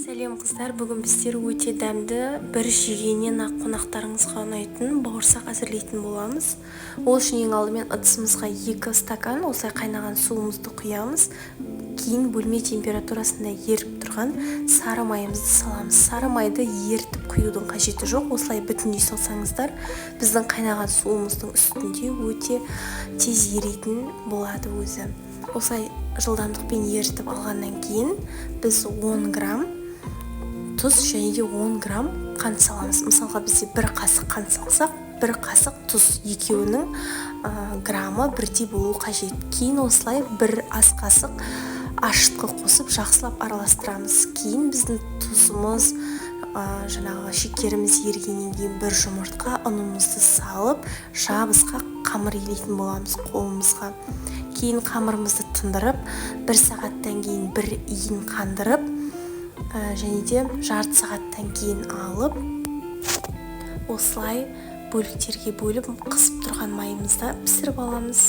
Сәлем қыздар, бүгін біздер өте дәмді бір жегеннен ақ қонақтарыңызға ұнайтын бауырсақ әзірлейтін боламыз. Ол үшін ең алдымен ыдысымызға 2 стакан осылай қайнаған суымызды құямыз. Кейін бөлме температурасында еріп тұрған сары майымызды саламыз. Сары майды ерітіп құюдың қажеті жоқ, осылай бүтіндей салсаңыздар, біздің қайнаған суымыздың үстінде өте тез еритін болады өзі. Осылай жылдамдықпен ерітіп алғаннан кейін біз 10 грамм тұз және де 10 грамм қант саламыз. Мысалға бізде 1 қасық қант салсақ, 1 қасық тұз, екеуінің граммы бірдей болу қажет. Кейін осылай 1 ас қасық ашытқы қосып жақсылап араластырамыз. Кейін біздің тұзымыз, жаңағы шекеріміз ергеннен кейін 1 жұмыртқа, ұнымызды салып, жабысқа қамыр илейтін боламыз қолымызға. Кейін қамырымызды тындырып, 1 сағаттан кейін 1 иін қандырып, және де жарты сағаттан кейін алып, осылай бөліктерге бөліп қысып тұрған майымызда пісіріп аламыз.